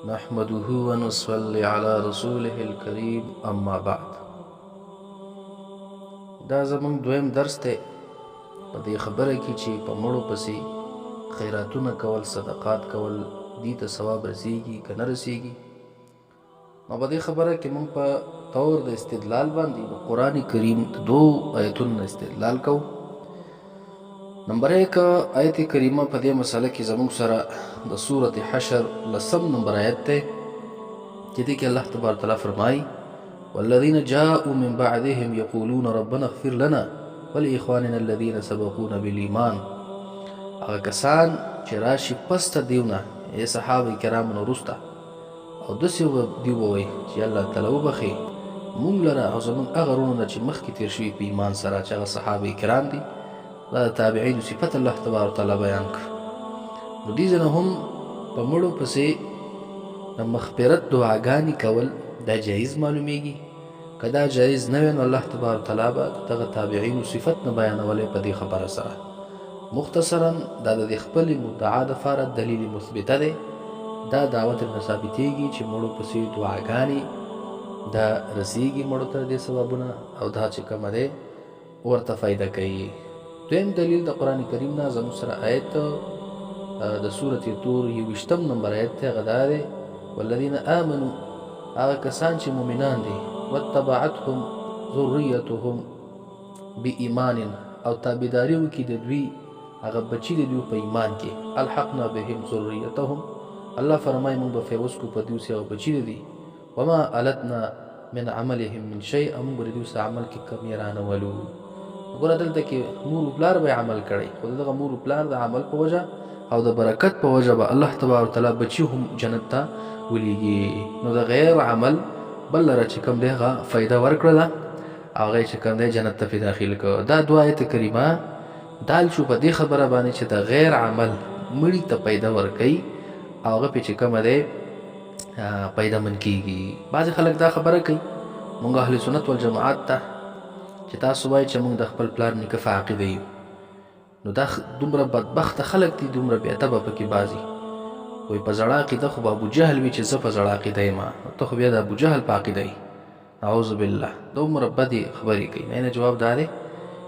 نحمده ونصلي على رسوله الكريم اما بعد. دا زمونږ دویم درس دی په دې خبره کې چې په مړو پسې خیراتونه کول، صدقات کول، دې ته ثواب رسیږي که نه رسیږي. نو په دې خبره کې موږ په طور د استدلال باندې د قرآن کریم د 2 آیتونو استدلال کوو. نمبر 1 آیت کریمه په دې مسله کې زموږ سره د سورة حشر 10 نمبر آیت دی چې دې کې الله تبارک تعالی فرمایي والذین جاءوا من بعدهم یقولون ربنا اغفر لنا ولإخواننا الذین سبقونا بالایمان. هغه کسان چې راشي پس ته دیونه ای صحابه کرامو نه وروسته او داسې دی ووایي چې الله تعالی وبخي موږ لره او زموږ هغه وروڼه چې مخکې تېر شوي په ایمان سره چې هغه صحابه کرام دي. دا د تابعینو صفت الله تبارک تعالی بیان کړ. نو دې ځنه هم په مړو پسې د مغفرت دعاګانې کول دا جایز معلومیږي. که دا جایز نه وي نو الله تبارک تعالی به دغه تابعینو صفت نه بیانولی په دې خبره سره. مختصرا دا د خپل مدعا دپاره دلیل مثبته دی. دا دعوت نه ثابتېږي چې مړو پسې دعاګانې دا رسیږي مړو ته دې ثوابونه او دا چې کومه دی ورته فایده کوي. دویم دلیل د قرآن کریم نه زموږ سره آیت د سورة طور 21 نمبر آیت دی. هغه دا دی والذین آمنوا، هغه کسان چې مؤمنان دي، واتبعتهم ذریتهم بإیمان، او تابعداري وکړي د دوی هغه بچي د دوی په ایمان کې، الحقنا بهم ذریتهم، الله فرمایي موږ به فیوز کو په دوی هغه بچي دي. وما التنا من عملهم من شیء، موږ د دوی سره عمل کې کمی رانولو. وګوره دلته کې مور و پلار به عمل کړی، خو دغه مور و پلار د عمل په وجه او د برکت په وجه به الله تبارک تعالی بچي هم جنت ته ولیږي. نو د غیر عمل بل لره چې کوم دی هغه فایده ورکړله او هغه چې کوم دی جنت ته پې داخل کړه. دا 2 آیت کریمه دال شو په دې خبره باندې چې د غیر عمل مړي ته پیدا ورکوي او هغه پې چې کومه دی پیدا من کېږي. بعضې خلک دا خبره کوي مونږ اهل سنت والجماعت ته چې تاسو وایي چې موږ د خپل پلار نیکه په عقیده یو. نو دا دومره بدبخته خلک دي، دومره بېادبه پکې بعضي وایي په زړه عقیده خو به ابوجهل وي چې زه په زړه عقیده یم، ته خو بیا د ابوجهل په عقیده یې. اعوذ بالله، دومره بدې خبرې کوي. نه جواب دا دی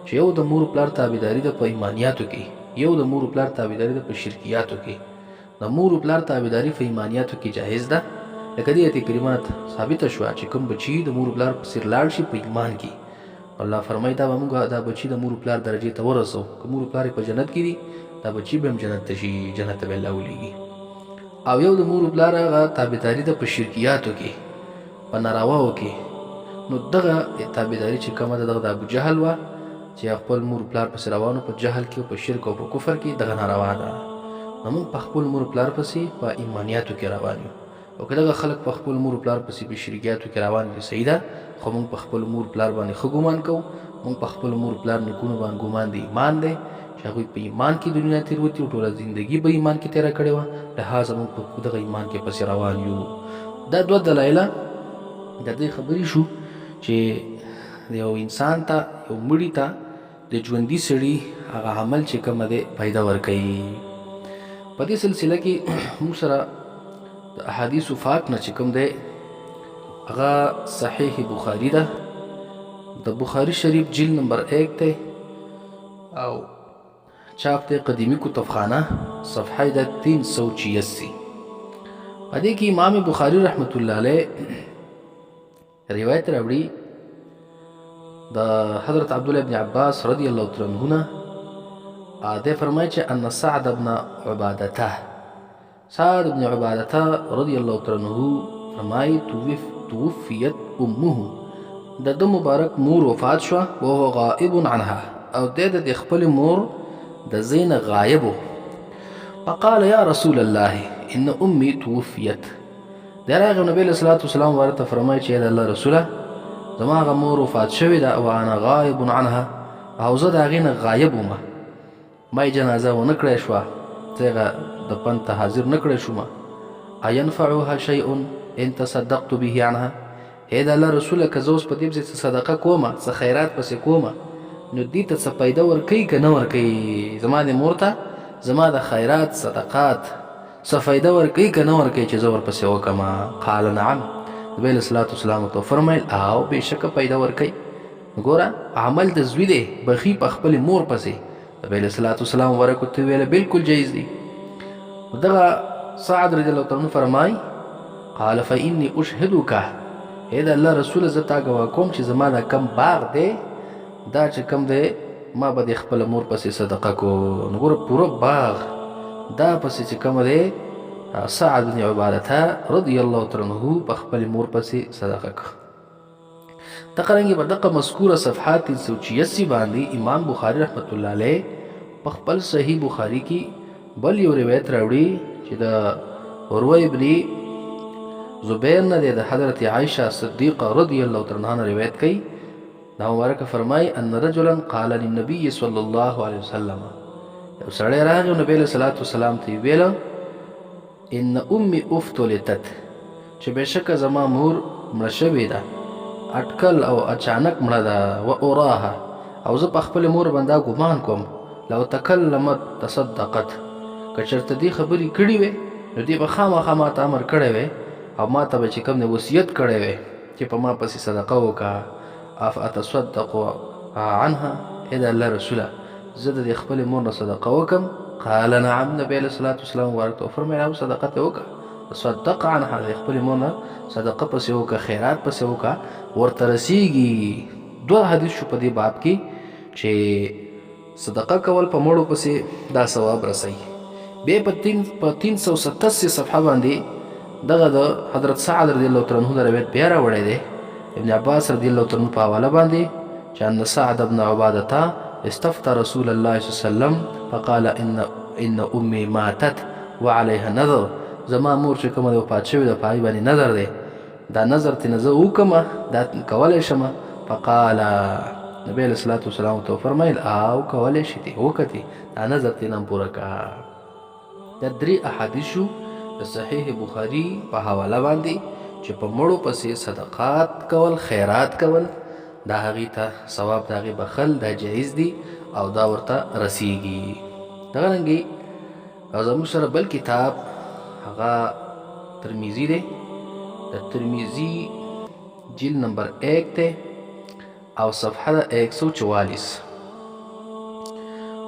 چې یو د مور پلار تابعداري ده په ایمانیاتو کې، یو د مور پلار تابعداري ده په شرکیاتو کې. د مور پلار تابعداري په ایمانیاتو کې جایز ده، لکه دې آیت کریمه ثابته شوه چې کوم بچي د مور پلار پسې لاړ شي په ایمان کې، الله فرمایي دا به موږ دا بچي د مور پلار درجې ته ورسو. که مور پلار په جنت کې دي دا بچي به هم جنت ته شي، جنت ته به الله ولیږي. او یو د مور پلار هغه تابعداري ده په شرکیاتو کې، په نارواو کې. نو دغه تابعداري چې کومه ده دغه د ابوجهل وه چې خپل مور پلار پسې روانو په جهل کې او په شرک او په کفر کې، دغه ناروا ده. نو موږ په خپل مور پلار پسې په ایمانیاتو کې روان یو. او که دغه خلک په خپل مور پلار پسې په شرکیاتو کې روان دي صحیح ده، خو موږ په خپل مور پلار باندې ښه ګمان کوو. موږ په خپل مور پلار نیکونو باندې ګمان د ایمان دی چې هغوی په ایمان کې دنیا تېروتي او ټوله زندګي به ایمان کې تېره کړې وه، لهذا موږ په دغه ایمان کې پسې روان یو. دا 2 دلایله د دې خبرې شو چې یو انسان ته، یو مړي ته د ژوندي سړي هغه عمل چې کومه دی پیدا ورکوي. په دې سلسله کې موږ سره د احادیثو فاق نه چې کوم دی هغه صحیح بخاري ده. د بخاري شریف جلد نمبر 1 دی او چاپ دی قدیمی کتابخانه، صفحه ده 386. په دې کې امام بخاري رحمت الله علیه روایت راوړي د حضرت عبدالله ابن عباس رضی الله تعالی عنه نه. ده فرمایي چې ان سعد بن عبادته، سعد بن عبادته رضی الله تعالی عنه فرمایي توفیت امه، د ده مبارک مور وفات شوه وهو غائب عنها، او د خپل مور د زین غایب. فقال یا رسول الله ان امي توفیت، د راغی نبی علیه الصلاة والسلام ورته فرمایي چې د الله رسوله زما هغه مور وفات شوې ده او انا غایب عنها، او زه د هغې نه غایب ومه، ما یې جنازه ونه کړی شوه، زه هغه دفن ته حاضر نه کړی شومه. اینفعها شیء ان تصدقت به عنها، ای د الله رسوله که زه اوس په دې پسې څه صدقه کومه، څه خیرات پسې کومه، نو دې ته څه پیدا ورکوي که نه ورکوي؟ زما د مور ته زما د خیرات، صدقات، څه فایده ورکوي که نه ورکوي چې زه ورپسې وکړم؟ قال نعم. نبي علیه الصلاة والسلام ورته وفرمیل او بېشکه فایده ورکوي. ګوره عمل د زوی دی بخي په خپلې مور پسې. نبي علیه الصلاة والسلام ورکو ته ویله بلکل جایز دی. دغه سعد رضی الله تعالی عنه فرمای قال فإني أشهدك اے د الله رسول زه تا ګواه کوم چې زما دا کم باغ دی دا چې کم دی ما به د خپله مور پسې صدقه کو. نو ګوره پوره باغ دا پسې چې کومه دی سعد بن عبادته رضی الله تعالی عنه په خپلې مور پسې صدقه کو. دقرنګې په دغه مذکوره صفحات 386 باندې امام بخاري رحمت الله علیه په خپل صحیح بخاري کې بل یو روایت راوړي چې د عروه ابن زبیر نه دی د حضرت عائشه صدیقه رضی الله تعالی عنها روایت کوي. دا مبارکه فرمای ان رجلا قال للنبي صلی الله علیه وسلم یو سړی راغی نبی علیه الصلاة والسلام ته ویله ان امي افتلتت چې بېشکه زما مور مړه شوې ده اټکل او اچانک مړه ده و اوراها او زه په خپلې مور باندې ګمان کوم لو تکلمت تصدقت که چېرته دې خبرې کړې وې نو دې به خامخا ما ته امر کړی وی او ما ته به چې کوم دی وصیت کړی وی چې په ما پسې صدقه وکړه. افاتصدق عنها ای د الله رسوله زه د دې خپلې مور نه صدقه وکړم؟ قال نعم. نبي علیه الصلاة والسلام ورته وفرمیل او صدقه ته وکړه تصدق عنها د خپلې مور نه صدقه پسې وکړه خیرات پسې وکړه ورته رسیږي. دوه حدیث شو په دې باب کې چې صدقه کول په مړو پسې دا ثواب رسوي. بیا په 387 صفحه باندې دغه د حضرت سعد رضی الله تعالی عنه روایت بیا راوړی دی ابن عباس رضی الله تعالی عنه په حواله باندې چې ان سعد بن عبادته استفتى رسول الله صلی الله علیه وسلم فقال ان امي ماتت وعليها نذر. زما مور چې کومه وفات شوې ده په هغې باندې نظر دی دا نظر ترې نه زه وکړمه دا کولی شم؟ فقال نبي علیه الصلاة والسلام ورته وفرمیل او کولی شي دې وکړې دا نظر ترې نه پوره کړه. دا درې احادیث شو د صحیح بخاري په حواله باندې چې په مړو پسې صدقات کول خیرات کول دا هغې ته ثواب د هغې بخل دا جایز دي او دا ورته رسیږي. دغه رنګې او زموږ سره بل کتاب هغه ترمیزي دی د ترمیزي جلد نمبر 1 دی او صفحه د 144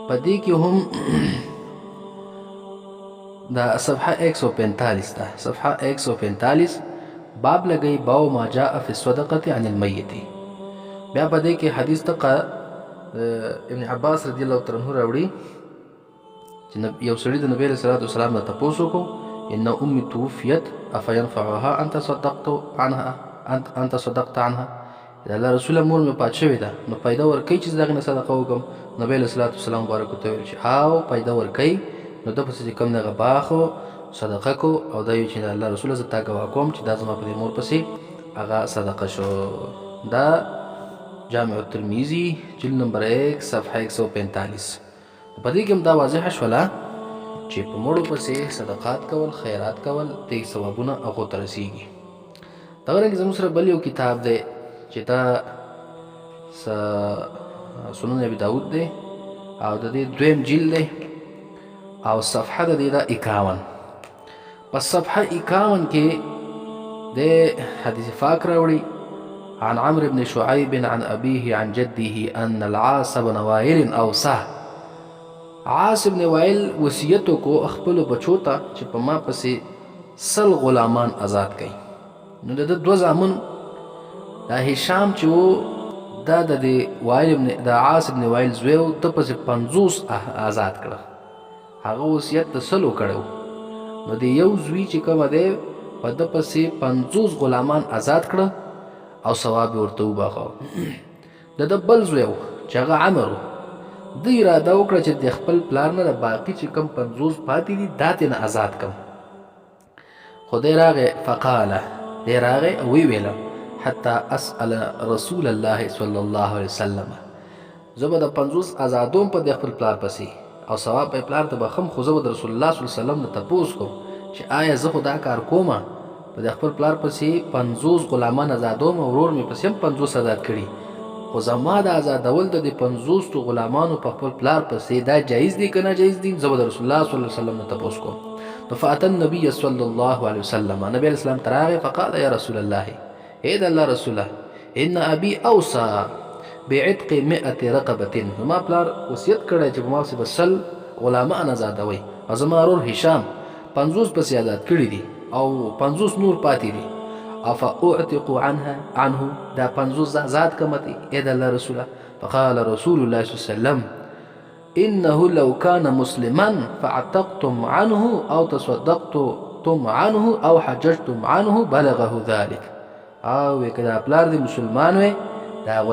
په دې کې هم دا صفحه 145 ده. صفحه 145 باب لګی باو ما جاء فی الصدقه عن المیت. بیا په دې کې حدیث تقه ابن عباس رضی الله تعالی عنه راوړي چې یو سړي د نبی صلی الله علیه وسلم نه تاسو کو ان امي توفيت افينفعها انت صدقت عنها انت صدقت عنها. دا الله رسول مور مې پات شوې ده نو پیدا ورکوي چې دغه نه صدقه وکم. نبی صلی الله علیه وسلم مبارک ته ویل چې او پیدا ورکوي نو د پسې کوم دغه باخو صدقه کو او دا یو چې الله رسول زه تا ګواه کوم چې دا زما په دې مور پسې هغه صدقه شو. دا جامع الترمذی جلد نمبر 1 صفحه 145 په دې کې هم دا واضح شوله چې په مړو پسې صدقات کول خیرات کول د ثوابونه هغو ته رسیږي. دغه رنګې زموږ سره بل یو کتاب دی چې دا سنن ابي داود دی او د دې دویم جلد دی او صفحه د دې دا 51. پس صفحه 51 کې د حدیث پاک راوړي عن عمرو بن شعيب عن أبيه عن جده أن العاص بن وائل أوصاه. عاص بن وائل وصیتو کو خپلو بچو ته چې په ما پسې 100 غلامان آزاد کړي. نو د دوه زامن دا هشام چې و دا د عاص بن وائل زوی و ته پسې 50 آزاد کړه. هغه وصیت د 100 کړو نو د یو زوی چې کومه دی په ده پسې 50 غلامان آزاد کړه او ثواب ورته وباخه. د ده بل زوی و چې هغه عمر و د اراده وکړه چې د خپل پلار نه د باقي چې کم 50 پاتې دي دا ترېنه آزاد کړم. خو دی راغی فقاله دی راغی او ویې ویله حتی اسأل رسول الله صلی الله علیه وسلم زه به د 50 آزادوم په د خپل پلار پسې او ثواب په پلار ته بخم خو زه به د رسول الله صلی الله علیه وسلم نه تپوس کوم چې آیا زه خو دا کار کومه په د خپل پلار پسې 50 غلامان آزادوم او ورور مې پسې هم 50 آزاد کړي خو زما د آزادول د 50 غلامانو په خپل پلار پسې دا جایز دي که نه جایز دي زه به د رسول الله صلی الله علیه وسلم نه تپوس کوم. فأتى النبي صلى الله عليه وسلم، نبي علیہ السلام تراغه فقال يا رسول الله، اے د الله رسوله، ان ابي اوصى بعتق 100 رقبه، زما پلار وصیت کړی چې په ما باندې بسل غلامان آزادوي، او زما ورور هشام 50 پسې آزاد کړي دي او 50 نور پاتې دي، افا اعتق عنه دا 50 آزاد کمتي اے د الله رسوله. فقال رسول الله صلى الله عليه وسلم إنه لو كان مسلما فاعتقتم عنه أو تصدقتم عنه أو حججتم عنه بلغه ذلك. او کدا پلار دی مسلمان وي دا